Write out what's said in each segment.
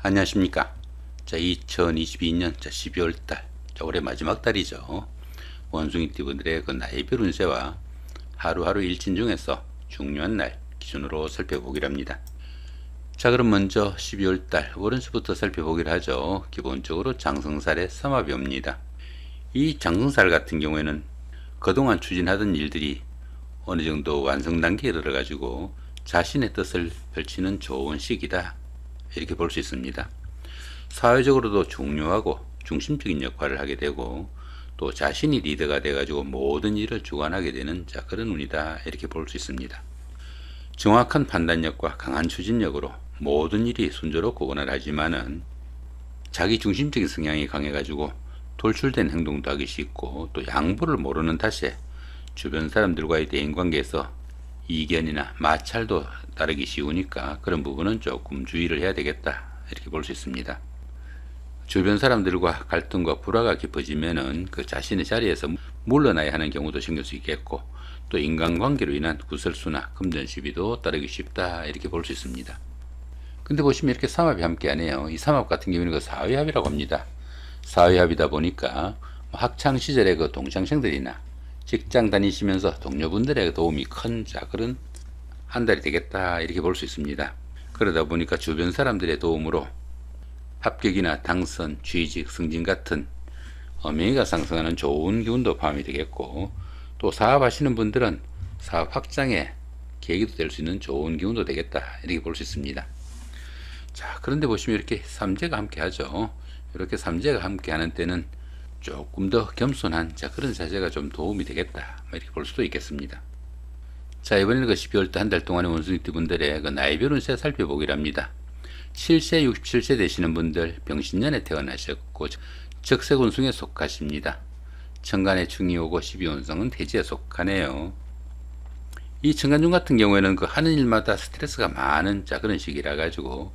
안녕하십니까. 2022년 12월달, 올해 마지막 달이죠. 원숭이띠분들의 그 나이별 운세와 하루하루 일진 중에서 중요한 날 기준으로 살펴보기로 합니다. 자, 그럼 먼저 12월달 월운세부터 살펴보기로 하죠. 기본적으로 장성살의 삼합이 옵니다. 이 장성살 같은 경우에는 그동안 추진하던 일들이 어느 정도 완성 단계에 이르러가지고 자신의 뜻을 펼치는 좋은 시기다, 이렇게 볼 수 있습니다. 사회적으로도 중요하고 중심적인 역할을 하게 되고, 또 자신이 리더가 돼가지고 모든 일을 주관하게 되는 그런 운이다, 이렇게 볼 수 있습니다. 정확한 판단력과 강한 추진력으로 모든 일이 순조롭고 원활하지만은 자기 중심적인 성향이 강해가지고 돌출된 행동도 하기 쉽고, 또 양보를 모르는 탓에 주변 사람들과의 대인관계에서 이견이나 마찰도 따르기 쉬우니까 그런 부분은 조금 주의를 해야 되겠다, 이렇게 볼 수 있습니다. 주변 사람들과 갈등과 불화가 깊어지면은 그 자신의 자리에서 물러나야 하는 경우도 생길 수 있겠고, 또 인간관계로 인한 구설수나 금전시비도 따르기 쉽다, 이렇게 볼 수 있습니다. 근데 보시면 이렇게 삼합이 함께 하네요. 이 삼합 같은 경우는 그 사회합이라고 합니다. 사회합이다 보니까 학창시절의 그 동창생들이나 직장 다니시면서 동료분들의 도움이 큰 그런 한 달이 되겠다, 이렇게 볼 수 있습니다. 그러다 보니까 주변 사람들의 도움으로 합격이나 당선, 취직, 승진 같은 명예가 상승하는 좋은 기운도 포함이 되겠고, 또 사업하시는 분들은 사업 확장에 계기도 될 수 있는 좋은 기운도 되겠다, 이렇게 볼 수 있습니다. 자, 그런데 보시면 이렇게 삼재가 함께 하죠. 이렇게 삼재가 함께 하는 때는 조금 더 겸손한 그런 자세가 좀 도움이 되겠다, 이렇게 볼 수도 있겠습니다. 자, 이번에는 그 12월달 한 달 동안의 원숭이띠 분들의 그 나이별 운세 살펴보기로 합니다. 7세, 67세 되시는 분들 병신년에 태어나셨고 적색운승에 속하십니다. 천간에 충이 오고 12운성은 대지에 속하네요. 이 천간중 같은 경우에는 그 하는 일마다 스트레스가 많은 그런 시기라 가지고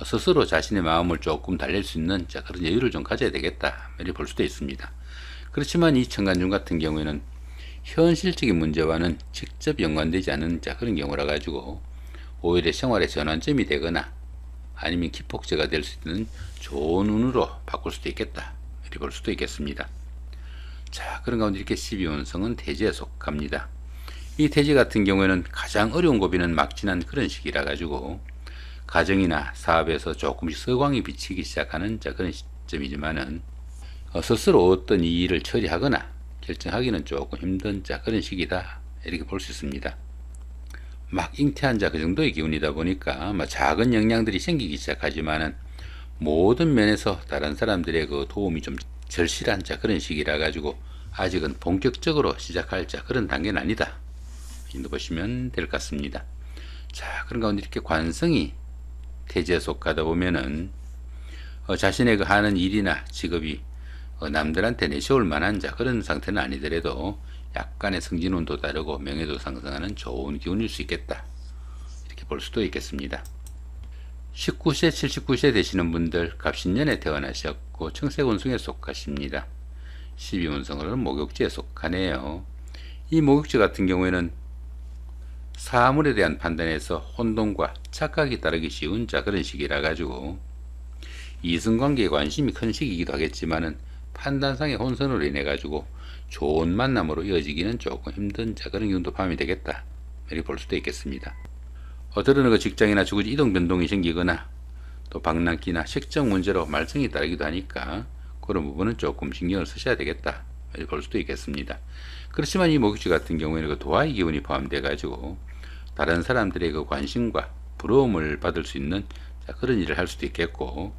스스로 자신의 마음을 조금 달랠 수 있는 그런 여유를 좀 가져야 되겠다, 이렇게 볼 수도 있습니다. 그렇지만 이 천간중 같은 경우에는 현실적인 문제와는 직접 연관되지 않은 그런 경우라 가지고 오히려 생활의 전환점이 되거나 아니면 기폭제가 될 수 있는 좋은 운으로 바꿀 수도 있겠다, 이렇게 볼 수도 있겠습니다. 자, 그런 가운데 이렇게 12운성은 대지에 속합니다. 이 대지 같은 경우에는 가장 어려운 고비는 막 지난 그런 시기라 가지고 가정이나 사업에서 조금씩 서광이 비치기 시작하는 그런 시점이지만은 스스로 어떤 이 일을 처리하거나 결정하기는 조금 힘든 그런 시기다, 이렇게 볼 수 있습니다. 막 잉태한 그 정도의 기운이다 보니까 작은 영향들이 생기기 시작하지만은 모든 면에서 다른 사람들의 그 도움이 좀 절실한 그런 시기라 가지고 아직은 본격적으로 시작할 그런 단계는 아니다, 이렇게 보시면 될 것 같습니다. 자, 그런 가운데 이렇게 관성이 태지에 속하다 보면은 자신의 그 하는 일이나 직업이 남들한테 내세울 만한 그런 상태는 아니더라도 약간의 승진운도 다르고 명예도 상승하는 좋은 기운일 수 있겠다, 이렇게 볼 수도 있겠습니다. 19세, 79세 되시는 분들 갑신년에 태어나셨고 청색운승에 속하십니다. 12운성으로는 목욕지에 속하네요. 이 목욕지 같은 경우에는 사물에 대한 판단에서 혼동과 착각이 따르기 쉬운 그런 시기라 가지고 이성관계에 관심이 큰 시기이기도 하겠지만은 판단상의 혼선으로 인해 가지고 좋은 만남으로 이어지기는 조금 힘든 그런 기운도 포함이 되겠다, 이렇게 볼 수도 있겠습니다. 어떤 그 직장이나 주거지 이동 변동이 생기거나 또 방랑기나 식정 문제로 말썽이 따르기도 하니까 그런 부분은 조금 신경을 쓰셔야 되겠다, 이렇게 볼 수도 있겠습니다. 그렇지만 이 목욕지 같은 경우에는 그 도화의 기운이 포함되어 가지고 다른 사람들의 그 관심과 부러움을 받을 수 있는 그런 일을 할 수도 있겠고,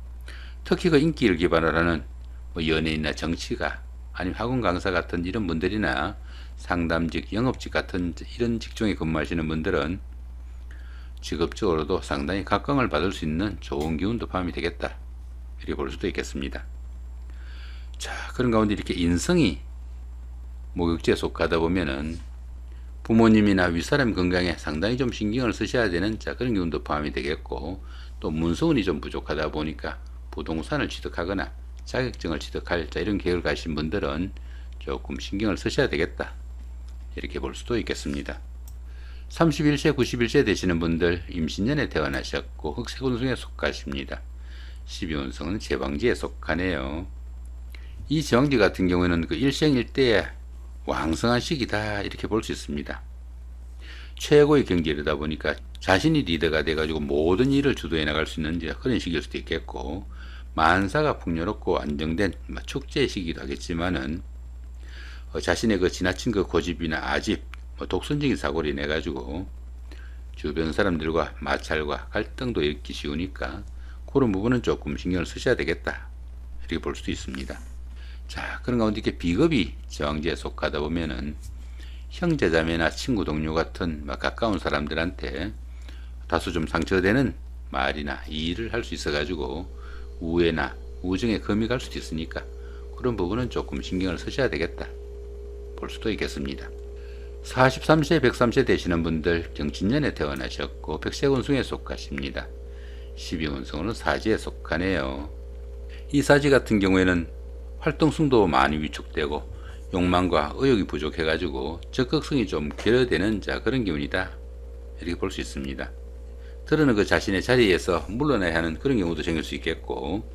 특히 그 인기를 기반으로 하는 연예인이나 정치가 아니면 학원 강사 같은 이런 분들이나 상담직, 영업직 같은 이런 직종에 근무하시는 분들은 직업적으로도 상당히 각광을 받을 수 있는 좋은 기운도 포함이 되겠다, 이렇게 볼 수도 있겠습니다. 자, 그런 가운데 이렇게 인성이 목욕지에 속하다 보면은 부모님이나 윗사람 건강에 상당히 좀 신경을 쓰셔야 되는 그런 기운도 포함이 되겠고, 또 문서운이 좀 부족하다 보니까 부동산을 취득하거나 자격증을 취득할 이런 계획을 가신 분들은 조금 신경을 쓰셔야 되겠다, 이렇게 볼 수도 있겠습니다. 31세, 91세 되시는 분들 임신년에 태어나셨고 흑색운승에 속하십니다. 12운성은 제왕지에 속하네요. 이 제왕지 같은 경우에는 그 일생일대의 왕성한 시기다 이렇게 볼 수 있습니다. 최고의 경지이다 보니까 자신이 리더가 돼가지고 모든 일을 주도해 나갈 수 있는 그런 시기일 수도 있겠고, 만사가 풍요롭고 안정된 축제 시기도 하겠지만은 자신의 그 지나친 그 고집이나 아집, 독선적인 사고를 인해 가지고 주변 사람들과 마찰과 갈등도 일으키기 쉬우니까 그런 부분은 조금 신경을 쓰셔야 되겠다 이렇게 볼 수도 있습니다. 자, 그런 가운데 이렇게 비겁이 제왕지에 속하다 보면은 형제자매나 친구 동료 같은 가까운 사람들한테 다소 좀 상처되는 말이나 일을 할 수 있어 가지고 우애나 우정에 금이 갈 수도 있으니까 그런 부분은 조금 신경을 쓰셔야 되겠다 볼 수도 있겠습니다. 43세 103세 되시는 분들 경신년에 태어나셨고 백색운성에 속하십니다. 12운성으로는 사지에 속하네요. 이 사지 같은 경우에는 활동성도 많이 위축되고 욕망과 의욕이 부족해 가지고 적극성이 좀 결여되는 그런 기운이다 이렇게 볼 수 있습니다. 들어는 그 자신의 자리에서 물러나야 하는 그런 경우도 생길 수 있겠고,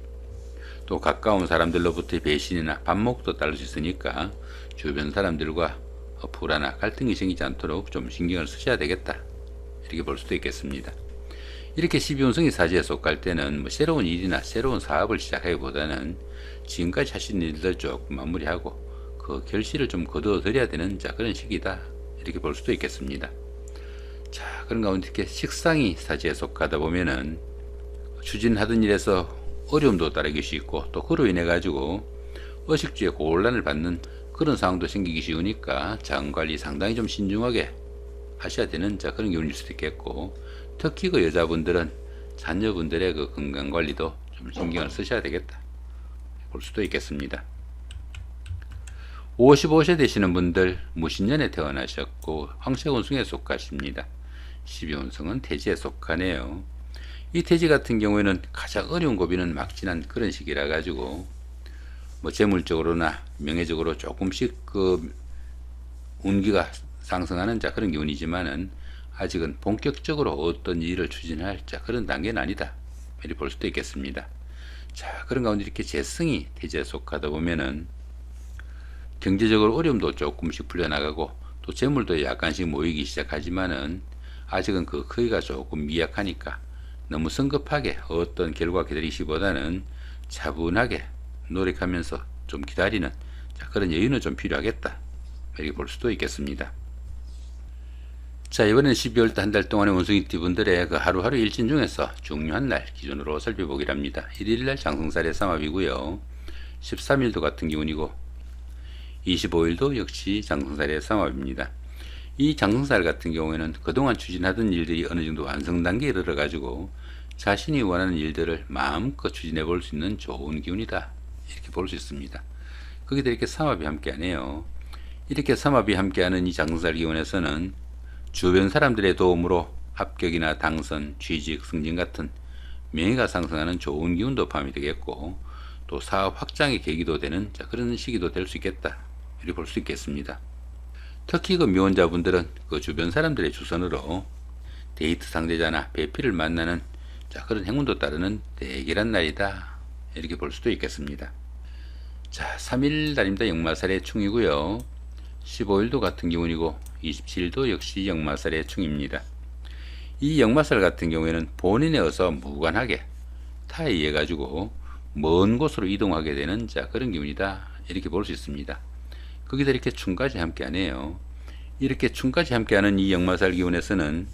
또 가까운 사람들로부터의 배신이나 반목도 따를 수 있으니까 주변 사람들과 불화나 갈등이 생기지 않도록 좀 신경을 쓰셔야 되겠다 이렇게 볼 수도 있겠습니다. 이렇게 12운성이 사지에 속할 때는 새로운 일이나 새로운 사업을 시작하기보다는 지금까지 하신 일들 조금 마무리하고 그 결실을 좀 거두어 드려야 되는 그런 시기다 이렇게 볼 수도 있겠습니다. 자, 그런 가운데 이렇게 식상이 사지에 속하다 보면은 추진하던 일에서 어려움도 따르기 쉽고, 또 그로 인해 가지고 의식주에 곤란을 받는 그런 상황도 생기기 쉬우니까 장관리 상당히 좀 신중하게 하셔야 되는 그런 기운일 수도 있겠고, 특히 그 여자분들은 자녀분들의 그 건강관리도 좀 신경을 쓰셔야 되겠다 볼 수도 있겠습니다. 55세 되시는 분들 무신년에 태어나셨고 황색운성에 속하십니다. 12운성은 태지에 속하네요. 이 태지 같은 경우에는 가장 어려운 고비는 막 지난 그런 시기라 가지고 재물적으로나 명예적으로 조금씩 그 운기가 상승하는 그런 기운이지만은 아직은 본격적으로 어떤 일을 추진할 그런 단계는 아니다 이렇게 볼 수도 있겠습니다. 자, 그런 가운데 이렇게 재성이 태지에 속하다 보면은 경제적으로 어려움도 조금씩 풀려나가고, 또 재물도 약간씩 모이기 시작하지만은 아직은 그 크기가 조금 미약하니까 너무 성급하게 어떤 결과 기다리시보다는 차분하게 노력하면서 좀 기다리는 그런 여유는 좀 필요하겠다 이렇게 볼 수도 있겠습니다. 자, 이번에는 12월달 한 달 동안의 운수기띠 분들의 그 하루하루 일진 중에서 중요한 날 기준으로 살펴보기를 합니다. 1일날 장성살의 삼합이고요. 13일도 같은 기운이고 25일도 역시 장성살의 삼합입니다. 이 장성살 같은 경우에는 그동안 추진하던 일들이 어느 정도 완성 단계에 이르러 가지고 자신이 원하는 일들을 마음껏 추진해 볼 수 있는 좋은 기운이다 이렇게 볼 수 있습니다. 거기다 이렇게 삼합이 함께하네요. 이렇게 삼합이 함께하는 이 장성살 기운에서는 주변 사람들의 도움으로 합격이나 당선, 취직, 승진 같은 명예가 상승하는 좋은 기운도 포함이 되겠고, 또 사업 확장의 계기도 되는 그런 시기도 될 수 있겠다 이렇게 볼 수 있겠습니다. 특히 그 미혼자분들은 그 주변 사람들의 추선으로 데이트 상대자나 배필을 만나는 그런 행운도 따르는 대길한 날이다 이렇게 볼 수도 있겠습니다. 자, 3일 날입니다. 역마살의 충이고요. 15일도 같은 기운이고 27일도 역시 역마살의 충입니다. 이 역마살 같은 경우에는 본인에 의해서 무관하게 타에 의해 가지고 먼 곳으로 이동하게 되는 그런 기운이다 이렇게 볼 수 있습니다. 거기다 이렇게 충까지 함께하네요. 이렇게 충까지 함께하는 이 역마살 기운에서는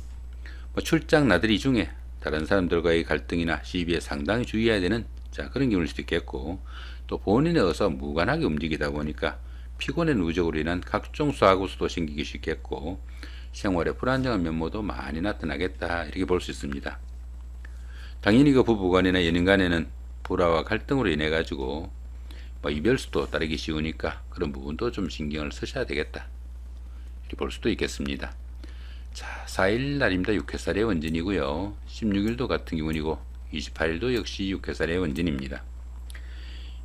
출장 나들이 중에 다른 사람들과의 갈등이나 시비에 상당히 주의해야 되는 그런 기운일 수도 있겠고, 또 본인에 의해서 무관하게 움직이다 보니까 피곤의 누적으로 인한 각종 수하고수도 생기기 쉽겠고, 생활에 불안정한 면모도 많이 나타나겠다 이렇게 볼 수 있습니다. 당연히 그 부부간이나 연인간에는 불화와 갈등으로 인해 가지고 이별수도 따르기 쉬우니까 그런 부분도 좀 신경을 쓰셔야 되겠다 이렇게 볼 수도 있겠습니다. 자, 4일 날입니다. 6회살의 원진이고요. 16일도 같은 기운이고 28일도 역시 6회살의 원진입니다.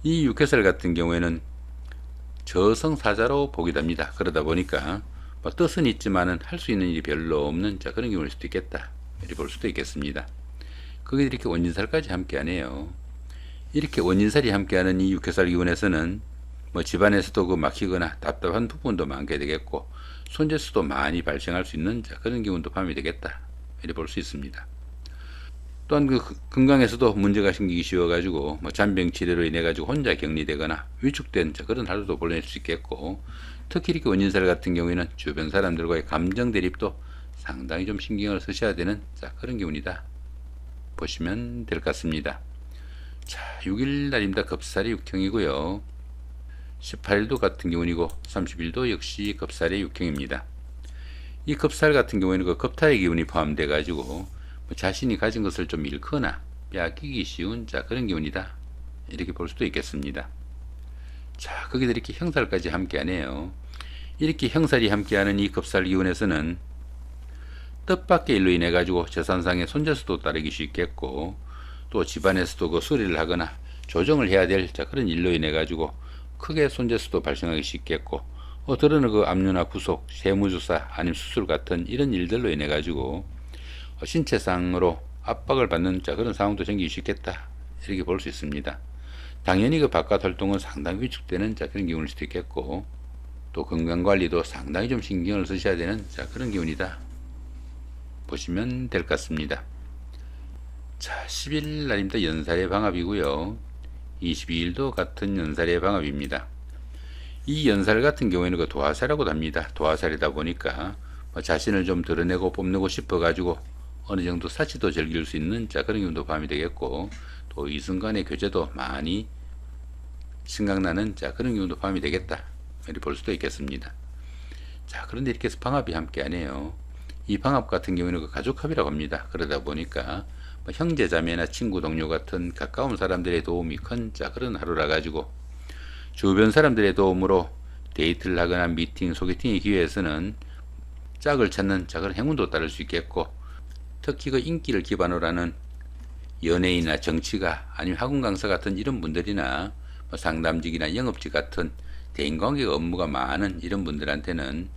이 6회살 같은 경우에는 저성사자로 보게 됩니다. 그러다 보니까 뜻은 있지만은 할 수 있는 일이 별로 없는 그런 기운일 수도 있겠다 이렇게 볼 수도 있겠습니다. 거기에 이렇게 원진살까지 함께하네요. 이렇게 원인살이 함께하는 이 육회살 기운에서는 집안에서도 막히거나 답답한 부분도 많게 되겠고 손재수도 많이 발생할 수 있는 그런 기운도 포함이 되겠다, 이렇게 볼 수 있습니다. 또한 건강에서도 문제가 생기기 쉬워가지고 잔병 치레로 인해 가지고 혼자 격리되거나 위축된 그런 하루도 보낼 수 있겠고, 특히 이렇게 원인살 같은 경우에는 주변 사람들과의 감정 대립도 상당히 좀 신경을 쓰셔야 되는 그런 기운이다 보시면 될 것 같습니다. 자, 6일 날입니다. 겁살의 육형이고요. 18일도 같은 경우이고 30일도 역시 겁살의 육형입니다. 이 겁살 같은 경우에는 겁탈의 기운이 포함돼 가지고 자신이 가진 것을 좀 잃거나 빼앗기기 쉬운 그런 기운이다, 이렇게 볼 수도 있겠습니다. 자, 거기다 이렇게 형살까지 함께하네요. 이렇게 형살이 함께하는 이 겁살 기운에서는 뜻밖의 일로 인해 가지고 재산상의 손재수도 따르기 쉽겠고, 또 집안에서도 수리를 하거나 조정을 해야 될 그런 일로 인해 가지고 크게 손재수도 발생하기 쉽겠고, 드러는 압류나 구속, 세무조사 아니면 수술 같은 이런 일들로 인해 가지고 신체상으로 압박을 받는 그런 상황도 생기기 쉽겠다, 이렇게 볼 수 있습니다. 당연히 바깥 활동은 상당히 위축되는 그런 기운일 수도 있겠고, 또 건강관리도 상당히 좀 신경을 쓰셔야 되는 그런 기운이다 보시면 될 것 같습니다. 자, 10일 날입니다. 연살의 방합이고요. 22일도 같은 연살의 방합입니다. 이 연살 같은 경우에는 도화살이라고도 합니다. 도화살이다 보니까 자신을 좀 드러내고 뽐내고 싶어 가지고 어느 정도 사치도 즐길 수 있는 그런 기운도 포함이 되겠고, 또 이순간의 교제도 많이 생각나는 그런 기운도 포함이 되겠다, 이렇게 볼 수도 있겠습니다. 자, 그런데 이렇게 해서 방합이 함께하네요. 이 방합 같은 경우에는 가족합이라고 합니다. 그러다 보니까 형제 자매나 친구 동료 같은 가까운 사람들의 도움이 큰 그런 하루라 가지고 주변 사람들의 도움으로 데이트를 하거나 미팅, 소개팅의 기회에서는 짝을 찾는 그런 행운도 따를 수 있겠고, 특히 인기를 기반으로 하는 연예인이나 정치가 아니면 학원 강사 같은 이런 분들이나 상담직이나 영업직 같은 대인관계 업무가 많은 이런 분들한테는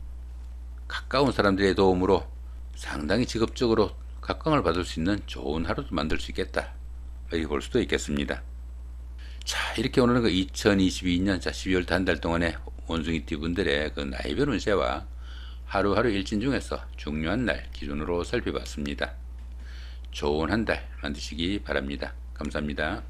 가까운 사람들의 도움으로 상당히 직업적으로 각광을 받을 수 있는 좋은 하루도 만들 수 있겠다, 이렇게 볼 수도 있겠습니다. 자, 이렇게 오늘은 2022년 12월 한 달 동안의 원숭이띠 분들의 나이별 운세와 하루하루 일진 중에서 중요한 날 기준으로 살펴봤습니다. 좋은 한 달 만드시기 바랍니다. 감사합니다.